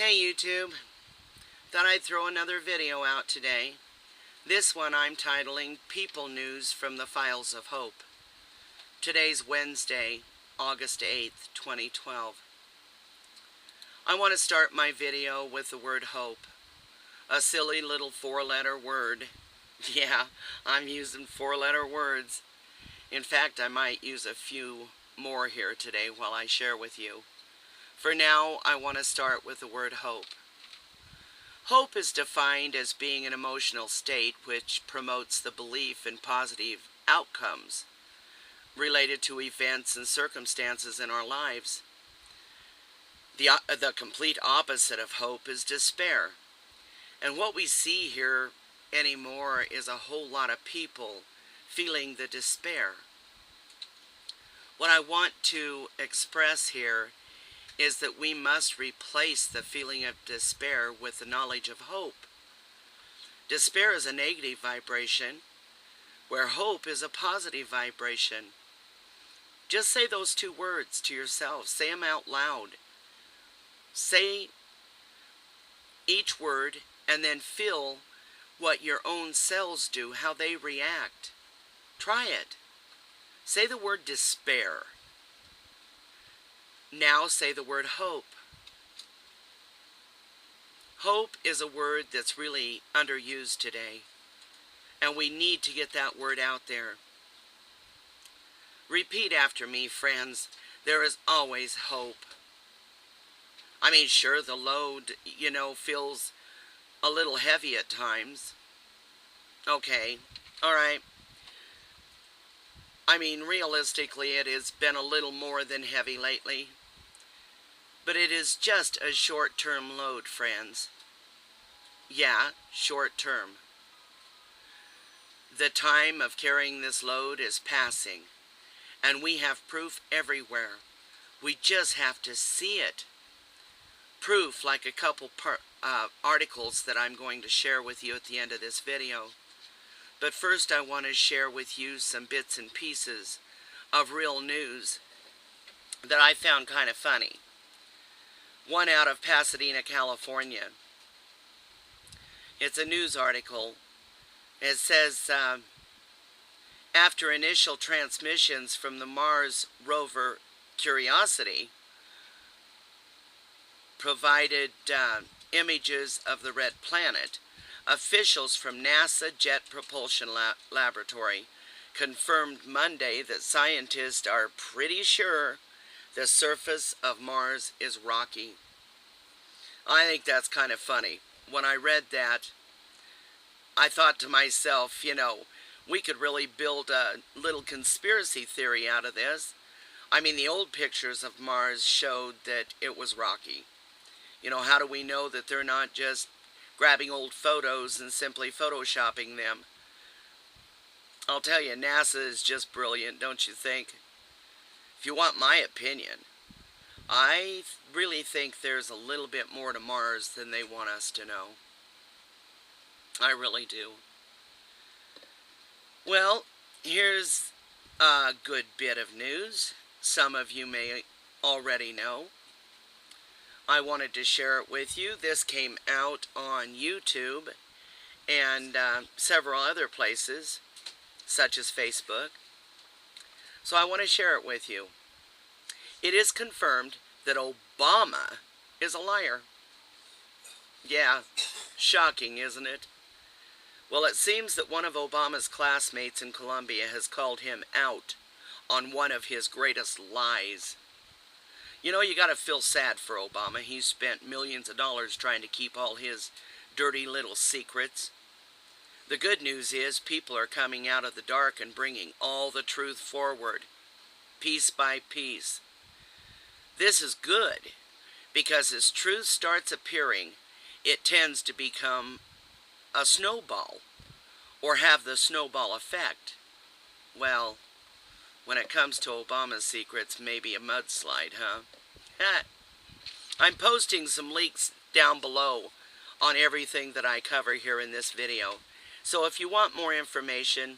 Hey YouTube, thought I'd throw another video out today. This one I'm titling People News from the Files of Hope. Today's Wednesday, August 8th, 2012. I want to start my video with the word hope. A silly little four-letter word. Yeah, I'm using four-letter words. In fact, I might use a few more here today while I share with you. For now, I want to start with the word hope. Hope is defined as being an emotional state which promotes the belief in positive outcomes related to events and circumstances in our lives. The complete opposite of hope is despair. And what we see here anymore is a whole lot of people feeling the despair. What I want to express here is that we must replace the feeling of despair with the knowledge of hope. Despair is a negative vibration, where hope is a positive vibration. Just say those two words to yourself. Say them out loud. Say each word and then feel what your own cells do, how they react. Try it. Say the word despair. Now say the word hope. Hope is a word that's really underused today, and we need to get that word out there. Repeat after me, friends. There is always hope. I mean, sure, the load, feels a little heavy at times. Okay, all right. I mean, realistically, it has been a little more than heavy lately. But it is just a short-term load, friends. Yeah, short-term. The time of carrying this load is passing, and we have proof everywhere. We just have to see it. Proof like a couple articles that I'm going to share with you at the end of this video. But first I want to share with you some bits and pieces of real news that I found kind of funny. One out of Pasadena, California. It's a news article. It says, after initial transmissions from the Mars rover Curiosity provided images of the red planet, officials from NASA Jet Propulsion Laboratory confirmed Monday that scientists are pretty sure the surface of Mars is rocky. I think that's kind of funny. When I read that, I thought to myself, we could really build a little conspiracy theory out of this. I mean, the old pictures of Mars showed that it was rocky. How do we know that they're not just grabbing old photos and simply photoshopping them? I'll tell you, NASA is just brilliant, don't you think? If you want my opinion, I really think there's a little bit more to Mars than they want us to know. I really do. Well, here's a good bit of news. Some of you may already know. I wanted to share it with you. This came out on YouTube and several other places, such as Facebook. So I want to share it with you. It is confirmed that Obama is a liar. Yeah, shocking, isn't it? Well, it seems that one of Obama's classmates in Columbia has called him out on one of his greatest lies. You gotta feel sad for Obama. He's spent millions of dollars trying to keep all his dirty little secrets. The good news is people are coming out of the dark and bringing all the truth forward, piece by piece. This is good, because as truth starts appearing, it tends to become a snowball, or have the snowball effect. Well, when it comes to Obama's secrets, maybe a mudslide, huh? I'm posting some links down below on everything that I cover here in this video. So if you want more information,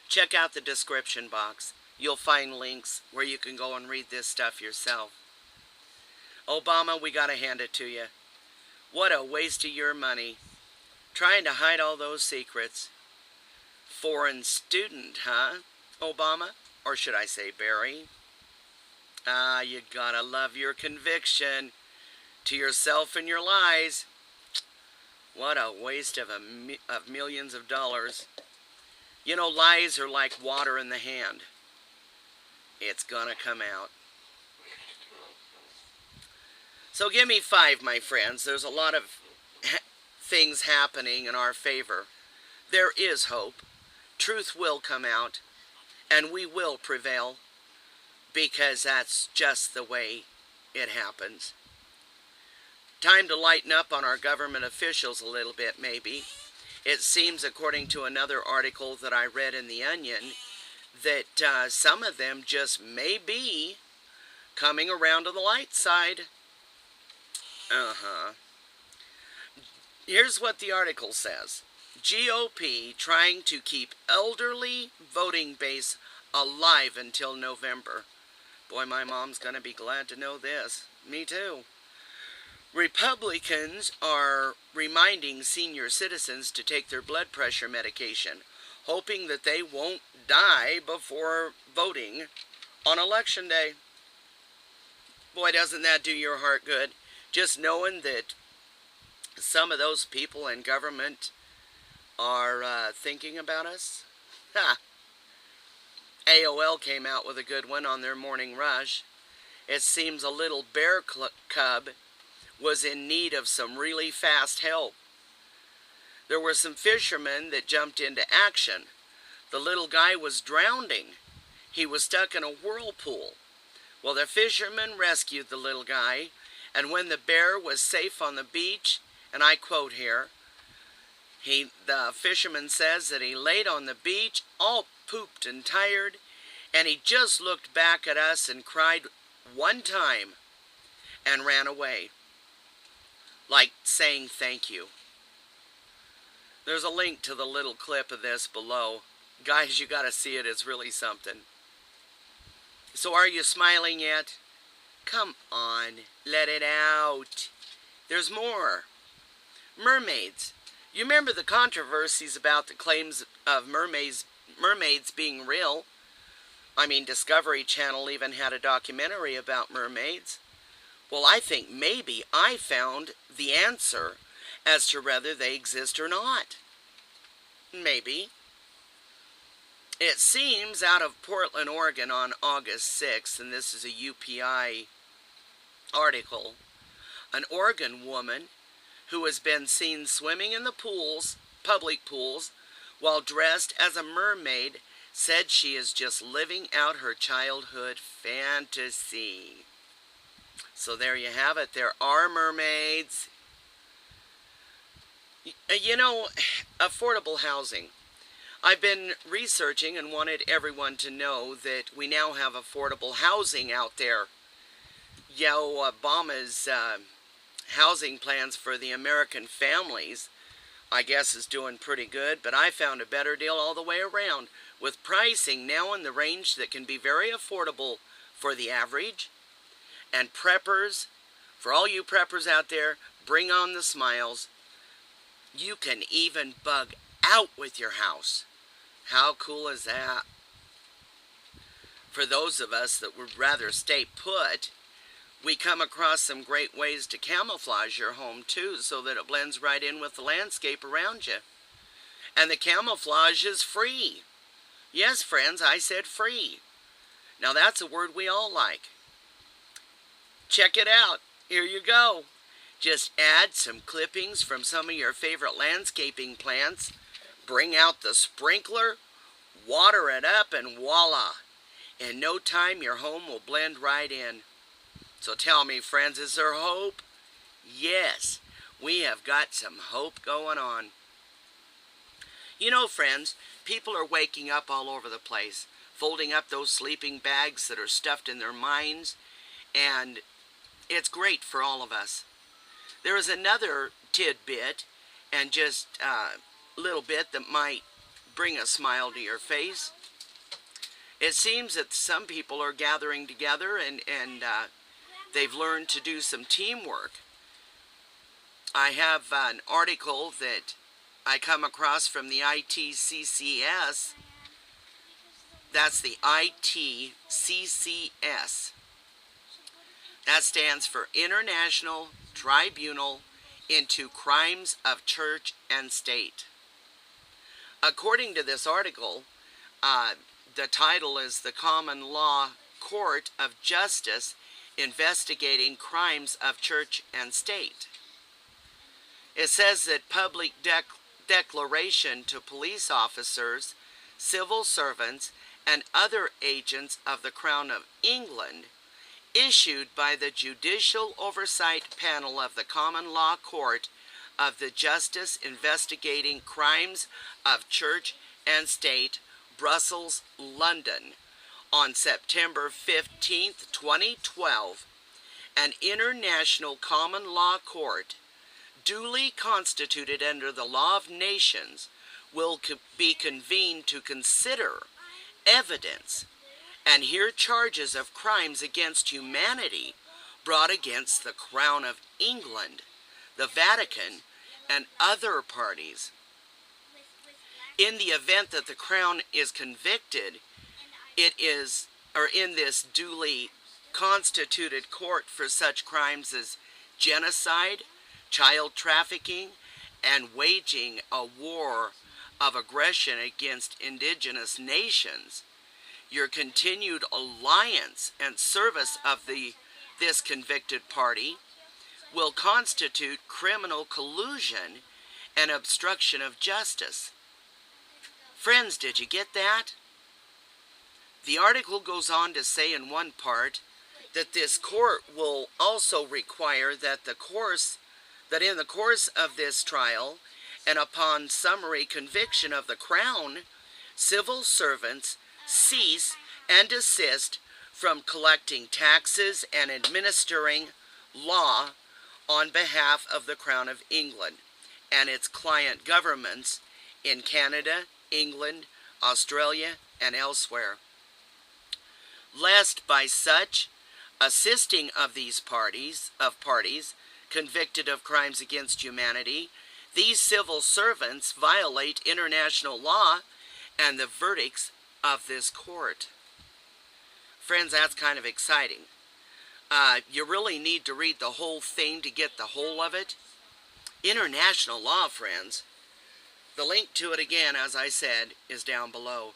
check out the description box. You'll find links where you can go and read this stuff yourself. Obama, we gotta hand it to you. What a waste of your money. Trying to hide all those secrets. Foreign student, huh, Obama? Or should I say Barry? Ah, you gotta love your conviction to yourself and your lies. What a waste of millions of dollars. You know, lies are like water in the hand. It's gonna come out. So give me 5, my friends. There's a lot of things happening in our favor. There is hope. Truth will come out, and we will prevail, because that's just the way it happens. Time to lighten up on our government officials a little bit, maybe. It seems, according to another article that I read in The Onion, that some of them just may be coming around to the light side. Here's what the article says. GOP trying to keep elderly voting base alive until November. Boy, my mom's going to be glad to know this. Me too. Republicans are reminding senior citizens to take their blood pressure medication, hoping that they won't die before voting on Election Day. Boy, doesn't that do your heart good? Just knowing that some of those people in government are thinking about us. Ha! AOL came out with a good one on their morning rush. It seems a little bear cub was in need of some really fast help. There were some fishermen that jumped into action. The little guy was drowning. He was stuck in a whirlpool. Well, the fishermen rescued the little guy, and when the bear was safe on the beach, and I quote here, the fisherman says that he laid on the beach, all pooped and tired, and he just looked back at us and cried one time and ran away, like saying thank you. There's a link to the little clip of this below. Guys, you gotta see it. It's really something. So are you smiling yet? Come on, let it out. There's more. Mermaids. You remember the controversies about the claims of mermaids being real? I mean, Discovery Channel even had a documentary about mermaids. Well, I think maybe I found the answer as to whether they exist or not. Maybe. It seems out of Portland, Oregon on August 6th, and this is a UPI article, an Oregon woman who has been seen swimming in the pools, public pools, while dressed as a mermaid, said she is just living out her childhood fantasy. So there you have it. There are mermaids. You know, affordable housing. I've been researching and wanted everyone to know that we now have affordable housing out there. Obama's housing plans for the American families, I guess, is doing pretty good, but I found a better deal all the way around, with pricing now in the range that can be very affordable for the average. And preppers, for all you preppers out there, bring on the smiles. You can even bug out with your house. How cool is that? For those of us that would rather stay put, we come across some great ways to camouflage your home too, so that it blends right in with the landscape around you. And the camouflage is free. Yes, friends, I said free. Now that's a word we all like. Check it out. Here you go. Just add some clippings from some of your favorite landscaping plants, bring out the sprinkler, water it up, and voila. In no time, your home will blend right in. So tell me, friends, is there hope? Yes, we have got some hope going on. You know, friends, people are waking up all over the place, folding up those sleeping bags that are stuffed in their minds, and it's great for all of us. There is another tidbit, and just a little bit that might bring a smile to your face. It seems that some people are gathering together and They've learned to do some teamwork. I have an article that I come across from the ITCCS. That's the ITCCS. That stands for International Tribunal into Crimes of Church and State. According to this article, the title is The Common Law Court of Justice Investigating Crimes of Church and State. It says that public declaration to police officers, civil servants, and other agents of the Crown of England issued by the Judicial Oversight Panel of the Common Law Court of the Justice Investigating Crimes of Church and State, Brussels, London, on September 15, 2012, an international common law court, duly constituted under the law of nations, will be convened to consider evidence and hear charges of crimes against humanity brought against the Crown of England, the Vatican, and other parties. In the event that the Crown is convicted, in this duly constituted court for such crimes as genocide, child trafficking, and waging a war of aggression against indigenous nations, your continued alliance and service of this convicted party will constitute criminal collusion and obstruction of justice. Friends, did you get that? The article goes on to say in one part that this court will also require that in the course of this trial and upon summary conviction of the Crown, civil servants cease and desist from collecting taxes and administering law on behalf of the Crown of England and its client governments in Canada, England, Australia, and elsewhere, lest by such assisting of these parties convicted of crimes against humanity, these civil servants violate international law and the verdicts of this court. Friends, that's kind of exciting. You really need to read the whole thing to get the whole of it. International law, friends. The link to it, again, as I said, is down below.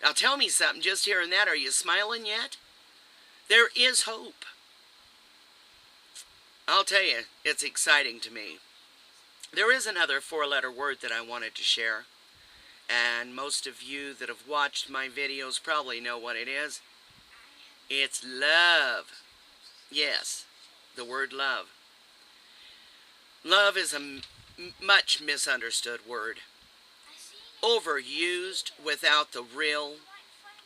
Now tell me something, just hearing that, are you smiling yet? There is hope. I'll tell you, it's exciting to me. There is another four-letter word that I wanted to share, and most of you that have watched my videos probably know what it is. It's love. Yes, the word love. Love is a much misunderstood word. Overused without the real,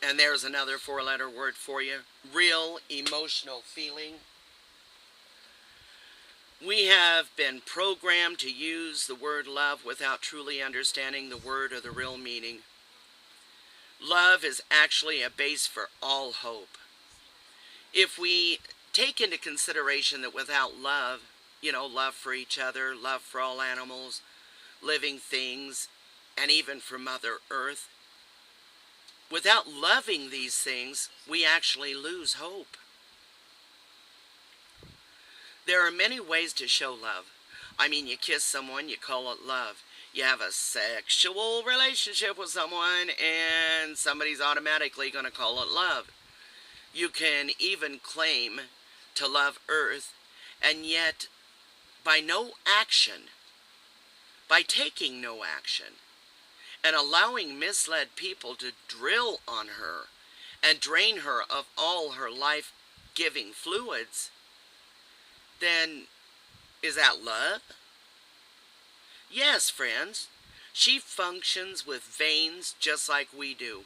and there's another four-letter word for you, real emotional feeling. We have been programmed to use the word love without truly understanding the word or the real meaning. Love is actually a base for all hope. If we take into consideration that without love, love for each other, love for all animals, living things, and even for Mother Earth, without loving these things, we actually lose hope. There are many ways to show love. I mean, you kiss someone, you call it love. You have a sexual relationship with someone, and somebody's automatically going to call it love. You can even claim to love Earth, and yet, by no action, by taking no action, and allowing misled people to drill on her and drain her of all her life-giving fluids, then is that love? Yes, friends. She functions with veins just like we do.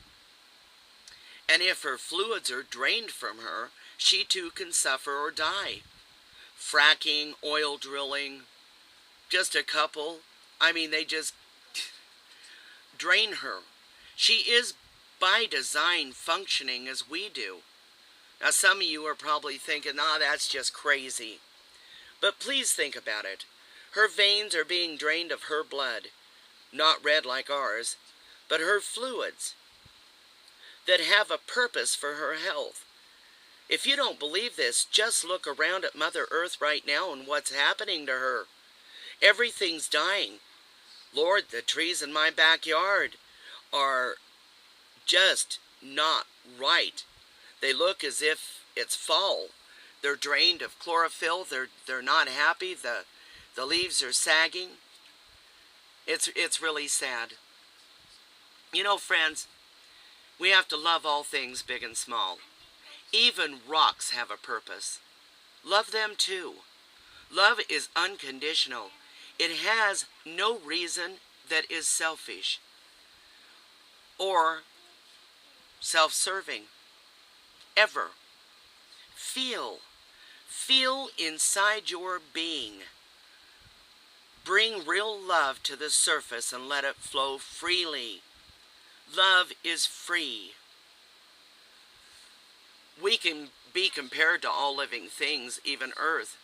And if her fluids are drained from her, she too can suffer or die. Fracking, oil drilling, just a couple. They just drain her. She is by design functioning as we do. Now, some of you are probably thinking, that's just crazy. But please think about it. Her veins are being drained of her blood, not red like ours, but her fluids that have a purpose for her health. If you don't believe this, just look around at Mother Earth right now and what's happening to her. Everything's dying. Lord, the trees in my backyard are just not right. They look as if it's fall. They're drained of chlorophyll. They're not happy. The leaves are sagging. It's really sad. You know, friends, we have to love all things big and small. Even rocks have a purpose. Love them too. Love is unconditional. It has no reason that is selfish or self-serving. Ever. Feel inside your being. Bring real love to the surface and let it flow freely. Love is free. We can be compared to all living things, even Earth.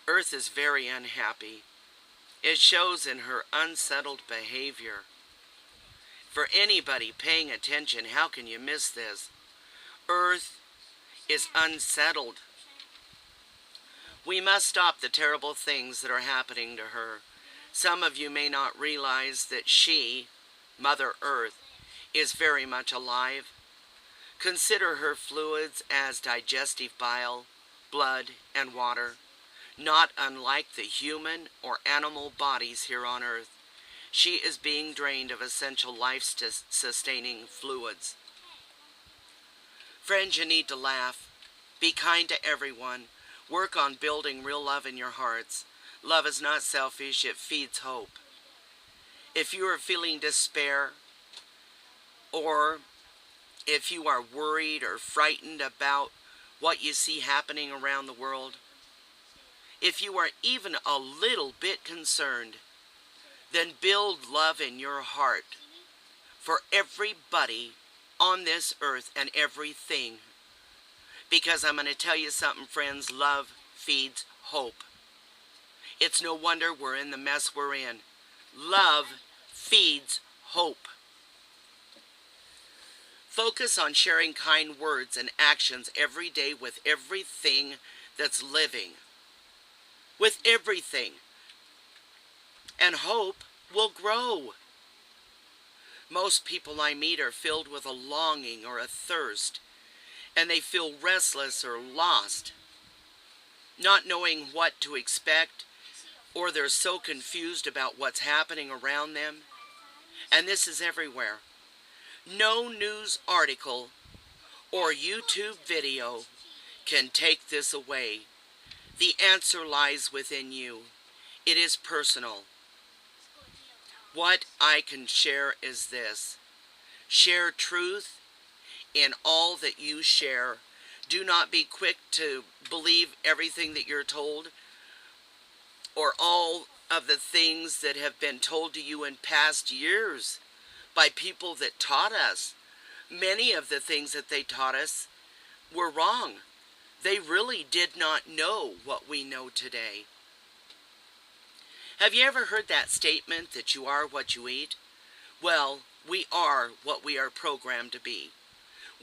Earth is very unhappy. It shows in her unsettled behavior. For anybody paying attention, how can you miss this? Earth is unsettled. We must stop the terrible things that are happening to her. Some of you may not realize that she, Mother Earth, is very much alive. Consider her fluids as digestive bile, blood, and water, not unlike the human or animal bodies here on Earth. She is being drained of essential life-sustaining fluids. Friends, you need to laugh. Be kind to everyone. Work on building real love in your hearts. Love is not selfish, it feeds hope. If you are feeling despair, or if you are worried or frightened about what you see happening around the world, if you are even a little bit concerned, then build love in your heart for everybody on this earth and everything. Because I'm going to tell you something, friends, love feeds hope. It's no wonder we're in the mess we're in. Love feeds hope. Focus on sharing kind words and actions every day with everything that's living. With everything. And hope will grow. Most people I meet are filled with a longing or a thirst, and they feel restless or lost, not knowing what to expect, or they're so confused about what's happening around them. And this is everywhere. No news article or YouTube video can take this away. The answer lies within you. It is personal. What I can share is this. Share truth in all that you share. Do not be quick to believe everything that you're told, or all of the things that have been told to you in past years by people that taught us. Many of the things that they taught us were wrong. They really did not know what we know today. Have you ever heard that statement that you are what you eat? Well, we are what we are programmed to be.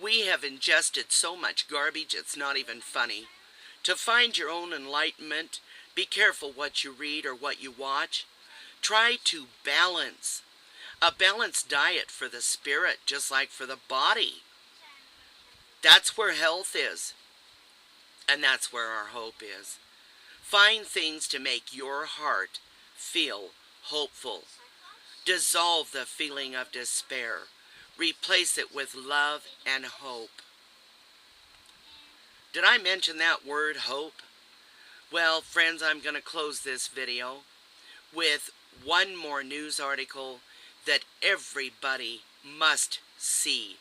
We have ingested so much garbage it's not even funny. To find your own enlightenment, be careful what you read or what you watch. Try to balance. A balanced diet for the spirit, just like for the body. That's where health is. And that's where our hope is. Find things to make your heart feel hopeful. Dissolve the feeling of despair. Replace it with love and hope. Did I mention that word, hope? Well, friends, I'm going to close this video with one more news article that everybody must see.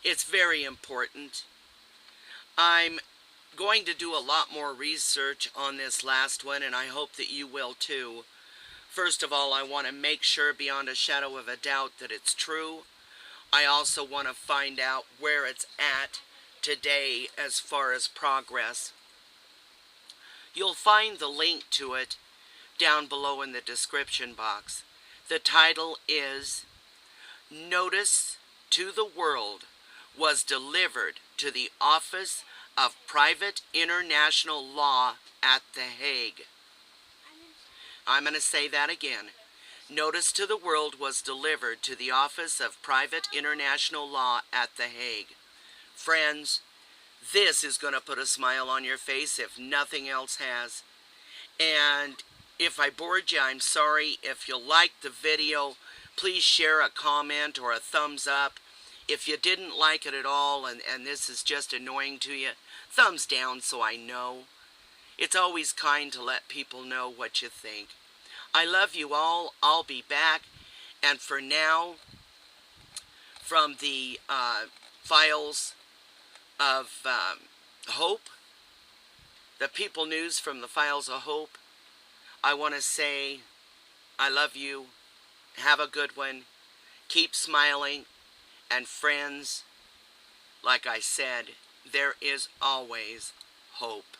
It's very important. I'm going to do a lot more research on this last one, and I hope that you will too. First of all, I want to make sure beyond a shadow of a doubt that it's true. I also want to find out where it's at today as far as progress. You'll find the link to it down below in the description box. The title is Notice to the World was delivered to the Office of Private International Law at The Hague. I'm going to say that again. Notice to the World was delivered to the Office of Private International Law at The Hague. Friends, this is going to put a smile on your face if nothing else has. And if I bored you, I'm sorry. If you liked the video, please share a comment or a thumbs up. If you didn't like it at all and this is just annoying to you, thumbs down so I know. It's always kind to let people know what you think. I love you all. I'll be back. And for now, from the files of Hope, the People News from the Files of Hope, I want to say I love you. Have a good one. Keep smiling. And friends, like I said, there is always hope.